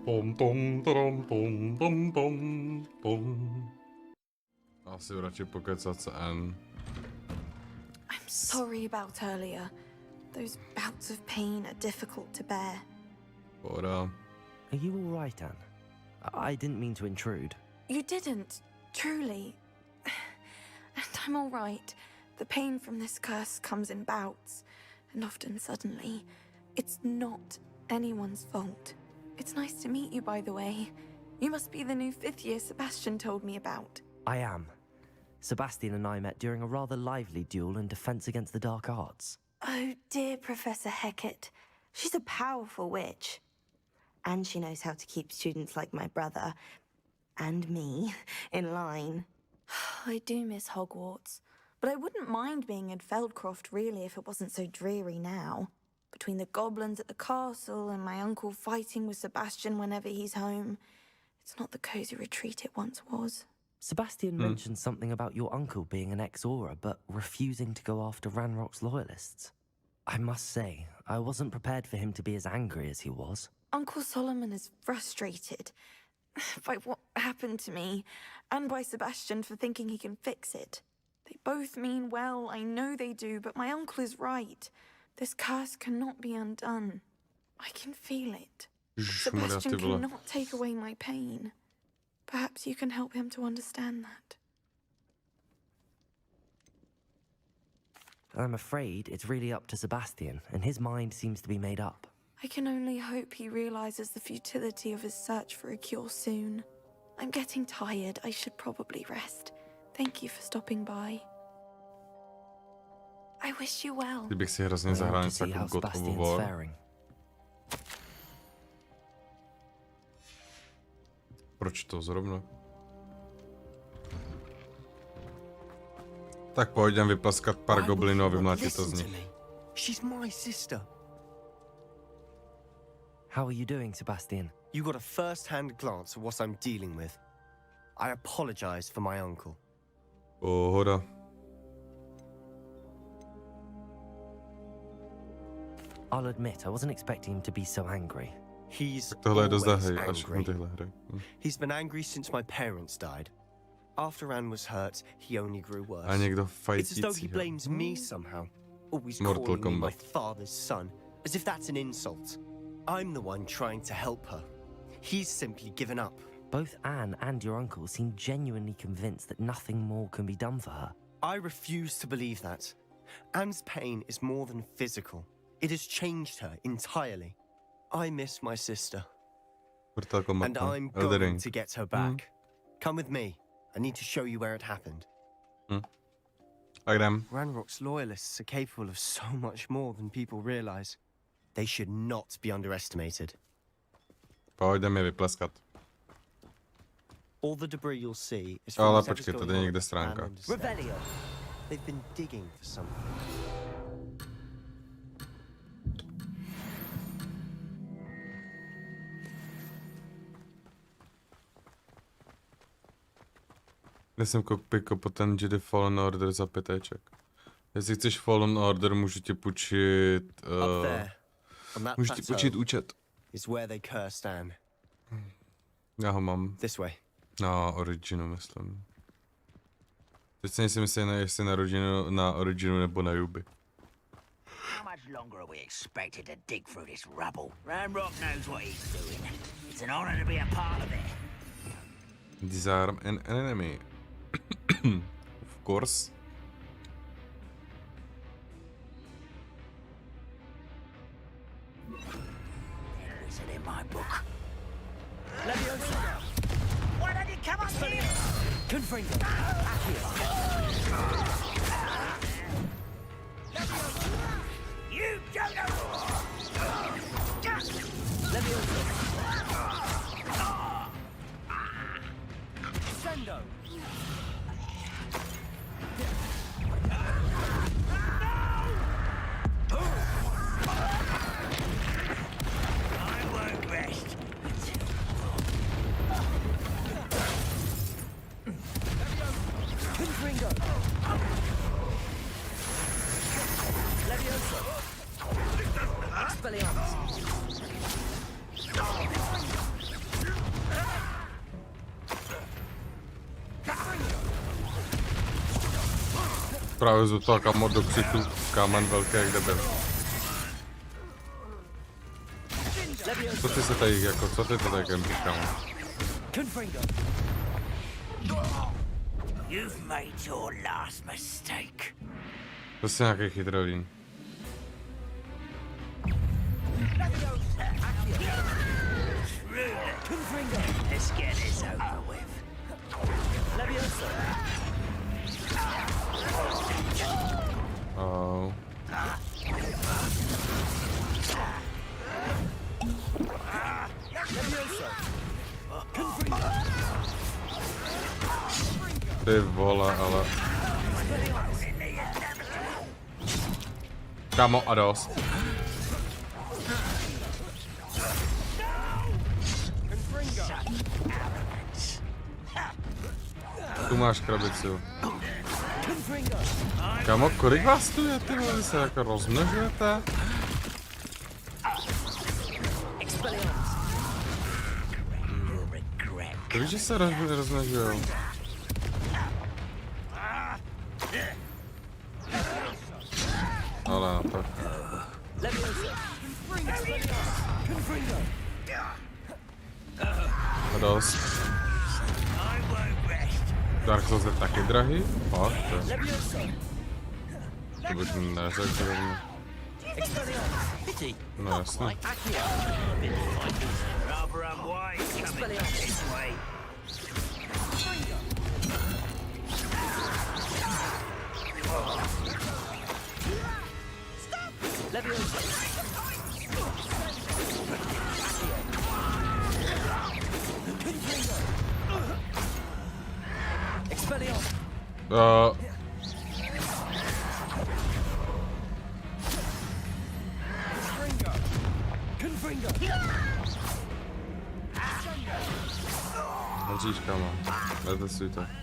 Tom, tom, tom, tom, tom, tom, tom. Asi radši pokecat se N. I'm sorry about earlier. Those bouts of pain are difficult to bear. Pohoda. Are you all right, Anne? I didn't mean to intrude. You didn't, truly. And I'm all right. The pain from this curse comes in bouts, and often suddenly. It's not anyone's fault. It's nice to meet you, by the way. You must be the new 5th year Sebastian told me about. I am. Sebastian and I met during a rather lively duel in Defense Against the Dark Arts. Oh, dear Professor Hecat. She's a powerful witch. And she knows how to keep students like my brother, and me, in line. I do miss Hogwarts, but I wouldn't mind being in Feldcroft, really, if it wasn't so dreary now. Between the goblins at the castle and my uncle fighting with Sebastian whenever he's home, it's not the cozy retreat it once was. Sebastian mentioned something about your uncle being an ex-Auror, but refusing to go after Ranrock's loyalists. I must say, I wasn't prepared for him to be as angry as he was. Uncle Solomon is frustrated by what happened to me, and by Sebastian for thinking he can fix it. They both mean well, I know they do, but my uncle is right. This curse cannot be undone. I can feel it. Sebastian cannot take away my pain. Perhaps you can help him to understand that. I'm afraid it's really up to Sebastian, and his mind seems to be made up. I can only hope he realizes the futility of his search for a cure soon. I'm getting tired. I should probably rest. Thank you for stopping by. I wish you well. Kdybych si hrozně zahrál něco jako God of War. Proč to zrovna? Tak pojď jdem vyplaskat pár goblinů a vymlátit to z nich. She's my sister. How are you doing, Sebastian? You got a first-hand glance at what I'm dealing with. I apologize for my uncle. Pohoda. I'll admit, I wasn't expecting him to be so angry. He's Tohle je dost always zahy, až na angry. tyhle hry. He's been angry since my parents died. After Anne was hurt, he only grew worse. A někdo It's as though he fajtícího. blames me somehow. Always Mortal calling me my Kombat. father's son, as if that's an insult. I'm the one trying to help her. He's simply given up. Both Anne and your uncle seem genuinely convinced that nothing more can be done for her. I refuse to believe that. Anne's pain is more than physical. It has changed her entirely. I miss my sister. Mortal Kombat, And no. I'm Elden going Ring. to get her back. Come with me. I need to show you where it happened. A jdem. Ranrock's loyalists are capable of so much more than people realize. They should not be underestimated. Pojď jdem je vyplaskat. All the debris you'll see is Ale from počkej, whatever's tady going je on někde at stránka. Anne Understand. Revelio! They've been digging for something. Kde jsem po ten Jedi Fallen Order za 5 éček. Jestli chceš Fallen Order, můžu ti půjčit... Up there, on that můžu ti půjčit plateau, účet. is where they cursed Anne. Já ho mám. This way. Na Originu, myslím. Teď se nejsem jistý, jestli na Originu nebo na Yubi. How much longer are we expected to dig through this rubble? Ranrock knows what he's doing. It's an honor to be a part of it. Disarm an enemy. Of course. Is it in my book? Why don't you come up here? Confringo! You don't know! Sendo! I won't rest. Confringo! Levioso! právě z toho kamo do ksichu kámen velký jak debil. Co ty se tady jako, co ty to tady kempíš, kámo? You've made your last mistake. To je nějaký chytrolín. Let's get this over with. Oh. Ty vole, ale... Kámo, a dost. Tu máš krabici. Kámo, kolik vás tu je, ty vole, vy se jako rozmnožujete? To víš, že se rozmnožujou? Ale tak. A dost. Dark Souls je taky drahý? Fakt, to. To bych neřekl zrovna. No jasně.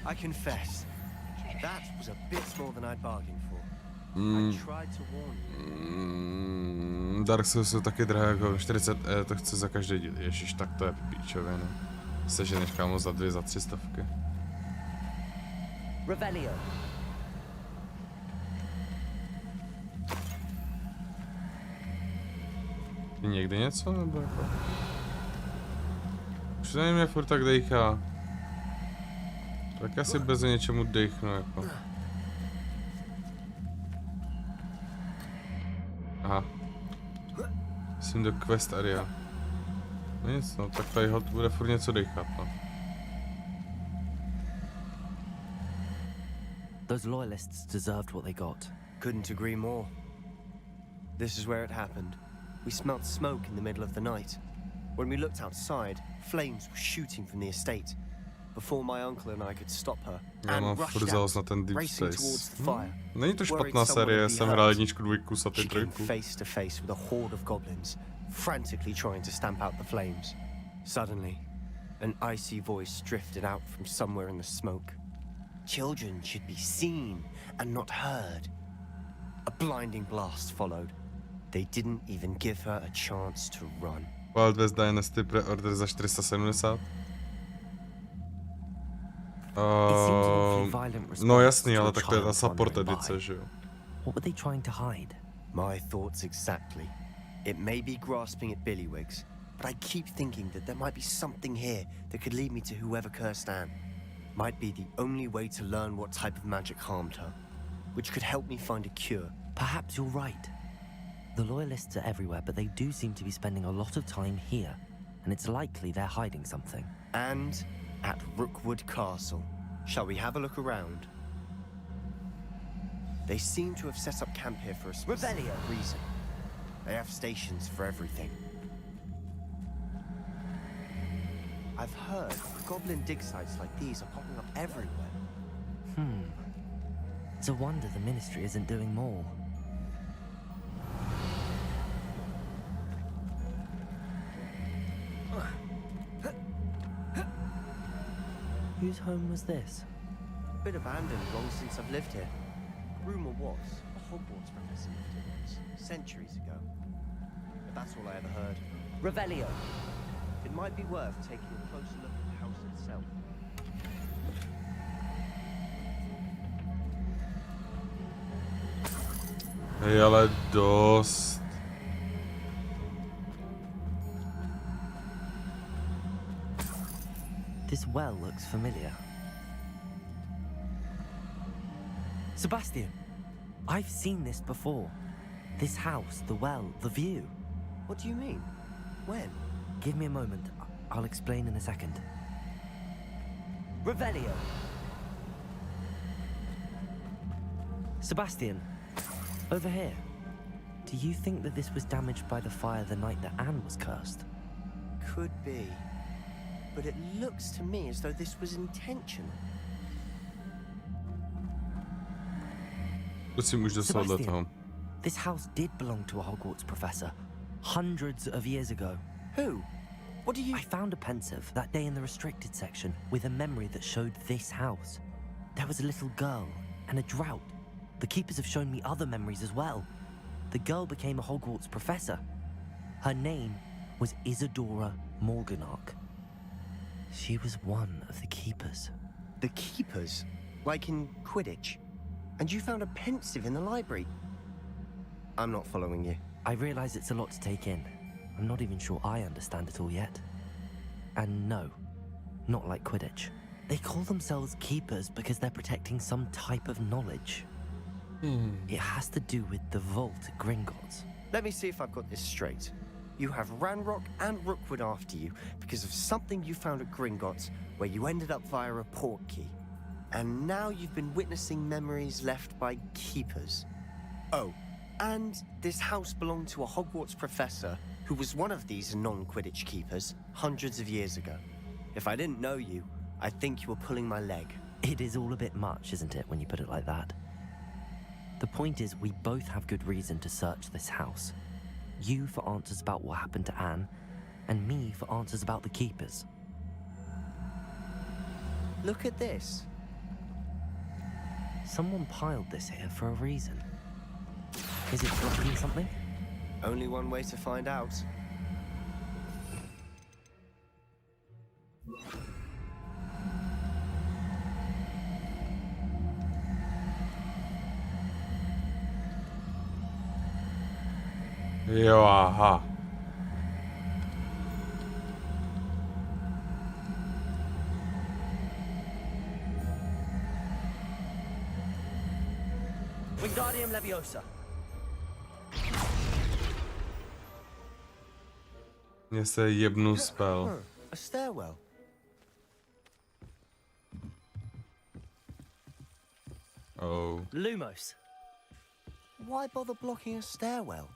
I confess, that was a bit more than I'd bargained for. I tried to warn you. Dark Souls jsou taky drahé, jako 40 to chce za každý díl. Ježiš, tak to je píčovina. Seženeš, kámo, za 2, za 3 stovky. Rebellion. Někdy něco, nebo jako? Už nevím, mě furt tak dejchá. Tak asi bez něčemu dechnu, jako. Aha. Jsem do quest area. No nic, no, tak tady hod bude furt něco dechat, no. Those loyalists deserved what they got. Couldn't agree more. This is where it happened. We smelt smoke in the middle of the night. When we looked outside, flames were shooting from the estate. Before my uncle and I could stop her, Já mám furt zálež na ten Deep racing towards Space. the fire. Není to špatná série, jsem hrál 1, 2, saty She came 3. face to face with a horde of goblins, frantically trying to stamp out the flames. Suddenly, an icy voice drifted out from somewhere in the smoke. Children should be seen and not heard. A blinding blast followed. They didn't even give her a chance to run. Wild West Dynasty pre-order za 470. No jasný, ale tak to je ta support edice, že jo. What were they trying to hide? My thoughts exactly. It may be grasping at Billywigs, but I keep thinking that there might be something here that could lead me to whoever cursed Anne. Might be the only way to learn what type of magic harmed her, which could help me find a cure. Perhaps you're right. The loyalists are everywhere, but they do seem to be spending a lot of time here, and it's likely they're hiding something. And at Rookwood Castle. Shall we have a look around? They seem to have set up camp here for a specific reason. They have stations for everything. I've heard goblin dig sites like these are popping up everywhere. It's a wonder the ministry isn't doing more. Whose home was this? Been abandoned long since I've lived here. Rumor was a Hogwarts professor lived here once, centuries ago. But that's all I ever heard. Revelio. It might be worth taking a closer look at the house itself. Hej, ale dost. This well looks familiar. Sebastian, I've seen this before. This house, the well, the view. What do you mean? When? Give me a moment. I'll explain in a second. Revelio. Sebastian, over here. Do you think that this was damaged by the fire the night that Anne was cursed? Could be. But it looks to me as though this was intentional. Prosím, už do tohohle toho. This house did belong to a Hogwarts professor, hundreds of years ago. Who? What do you... I found a pensive that day in the restricted section with a memory that showed this house. There was a little girl and a drought. The keepers have shown me other memories as well. The girl became a Hogwarts professor. Her name was Isadora Morganach. She was one of the keepers. The keepers? Like in Quidditch? And you found a pensive in the library? I'm not following you. I realize it's a lot to take in. I'm not even sure I understand it all yet. And no, not like Quidditch. They call themselves keepers because they're protecting some type of knowledge. It has to do with the vault at Gringotts. Let me see if I've got this straight. You have Ranrock and Rookwood after you because of something you found at Gringotts where you ended up via a portkey. And now you've been witnessing memories left by keepers. Oh, and this house belonged to a Hogwarts professor who was one of these non-Quidditch keepers hundreds of years ago. If I didn't know you, I'd think you were pulling my leg. It is all a bit much, isn't it, when you put it like that? The point is, we both have good reason to search this house. You for answers about what happened to Anne, and me for answers about the keepers. Look at this. Someone piled this here for a reason. Is it blocking something? Only one way to find out. Jo, aha. Wingardium Leviosa. Mně se jebnu spell. A stairwell. Oh. Lumos. Why bother blocking a stairwell?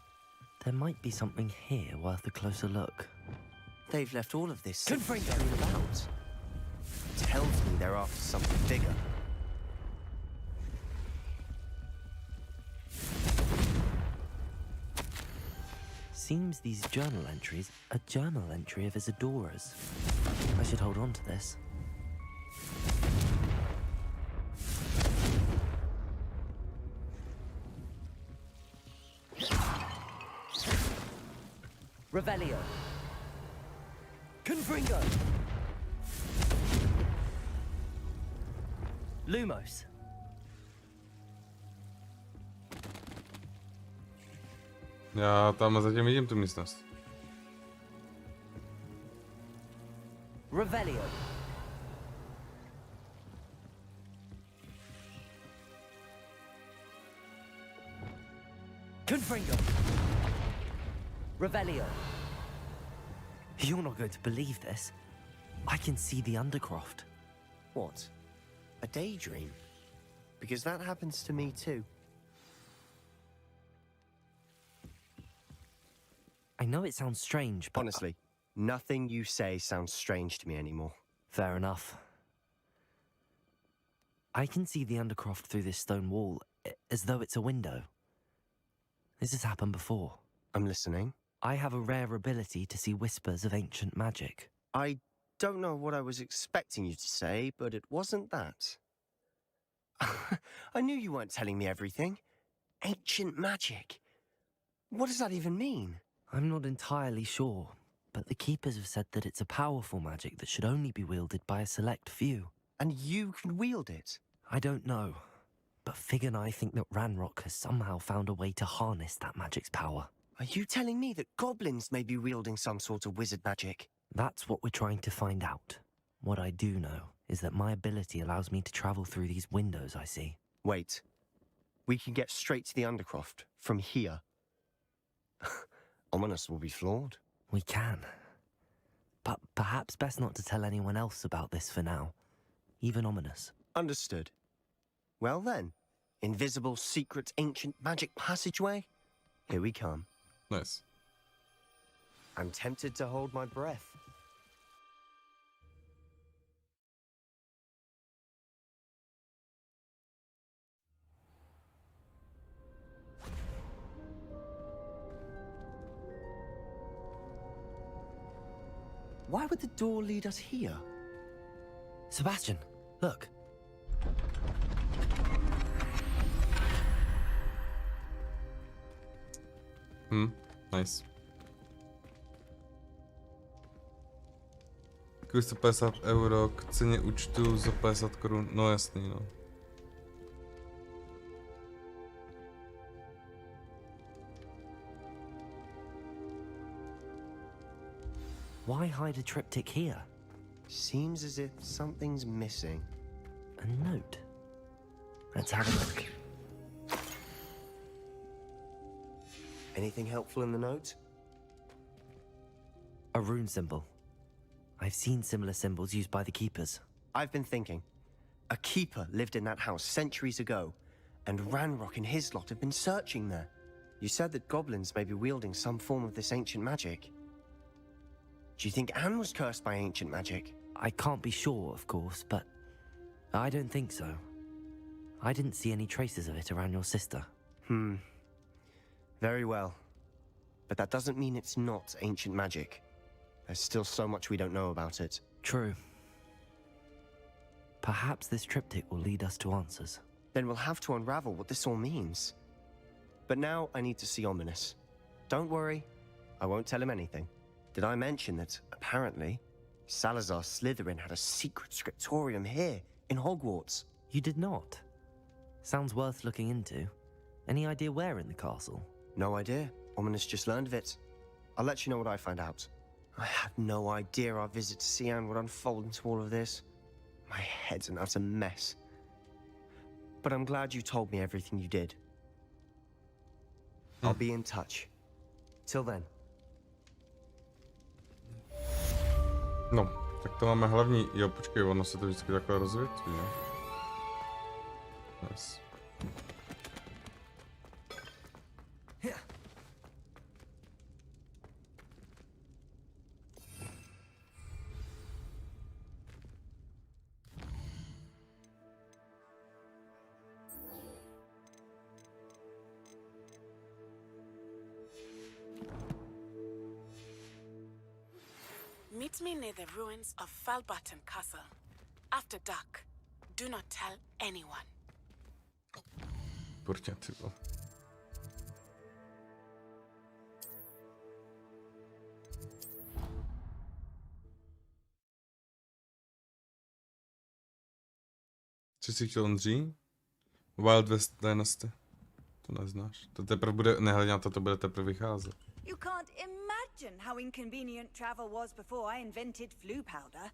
There might be something here worth a closer look. They've left all of this Confringo. strewn about. Tells me they're after something bigger. Seems these journal entries are journal entry of Isadora's. I should hold on to this. Revelio. Confringo. Lumos. Já tam zatím vidím tu místnost. Revelio. Confringo. Revelio. You're not going to believe this. I can see the Undercroft. What? A daydream? Because that happens to me too. I know it sounds strange, but... Honestly, nothing you say sounds strange to me anymore. Fair enough. I can see the Undercroft through this stone wall, as though it's a window. This has happened before. I'm listening. I have a rare ability to see whispers of ancient magic. I don't know what I was expecting you to say, but it wasn't that. I knew you weren't telling me everything. Ancient magic. What does that even mean? I'm not entirely sure, but the Keepers have said that it's a powerful magic that should only be wielded by a select few. And you can wield it? I don't know, but Fig and I think that Ranrock has somehow found a way to harness that magic's power. Are you telling me that goblins may be wielding some sort of wizard magic? That's what we're trying to find out. What I do know is that my ability allows me to travel through these windows I see. Wait. We can get straight to the Undercroft from here. Ominous will be flawed. We can. But perhaps best not to tell anyone else about this for now. Even Ominous. Understood. Well then, invisible, secret, ancient magic passageway? Here we come. Nice. I'm tempted to hold my breath. Why would the door lead us here? Sebastian, look. Nice. Takových 150 euro k ceně účtu za 50 korun, no jasný no. Why hide a triptych here? Seems as if something's missing. A note. Let's have a look. Anything helpful in the note? A rune symbol. I've seen similar symbols used by the keepers. I've been thinking. A keeper lived in that house centuries ago, and Ranrock and his lot have been searching there. You said that goblins may be wielding some form of this ancient magic. Do you think Anne was cursed by ancient magic? I can't be sure, of course, but I don't think so. I didn't see any traces of it around your sister. Very well. But that doesn't mean it's not ancient magic. There's still so much we don't know about it. True. Perhaps this triptych will lead us to answers. Then we'll have to unravel what this all means. But now I need to see Ominous. Don't worry, I won't tell him anything. Did I mention that, apparently, Salazar Slytherin had a secret scriptorium here, in Hogwarts? You did not? Sounds worth looking into. Any idea where in the castle? No idea. Ominous just learned of it. I'll let you know what I find out. I had no idea our visit to Cian would unfold into all of this. My head's an utter mess. But I'm glad you told me everything you did. I'll be in touch. Till then. No, tak to máme hlavní, jo počkej, ono se to vždycky takhle rozvětví, ne? Nice. Meet me near the ruins of Falbutton Castle. After dark. Do not tell anyone. Kurňa, ty vole. Co jsi chtěl, Ondří? Wild West Dynasty. To neznáš. To teprve bude, nehledě na to bude teprve vycházet. You can't imagine how inconvenient travel was before I invented flu powder.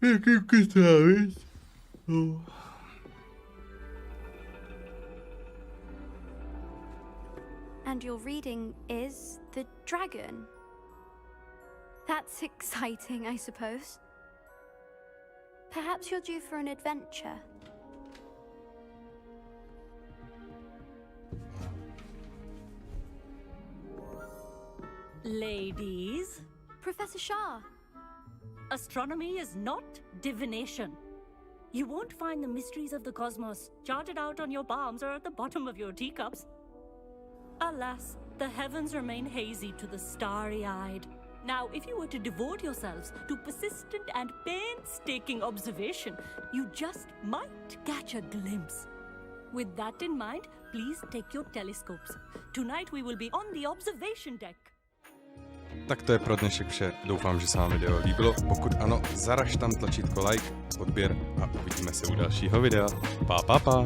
Jaký kytávit? Oh. And your reading is The Dragon. That's exciting, I suppose. Perhaps you're due for an adventure. Ladies, Professor Shah. astronomy is not divination. You won't find the mysteries of the cosmos charted out on your palms or at the bottom of your teacups. Alas, the heavens remain hazy to the starry-eyed. Now, if you were to devote yourselves to persistent and painstaking observation, you just might catch a glimpse. With that in mind, please take your telescopes. Tonight we will be on the observation deck. Tak to je pro dnešek vše. Doufám, že se vám video líbilo. Pokud ano, zaraž tam tlačítko like, odběr a uvidíme se u dalšího videa. Pa.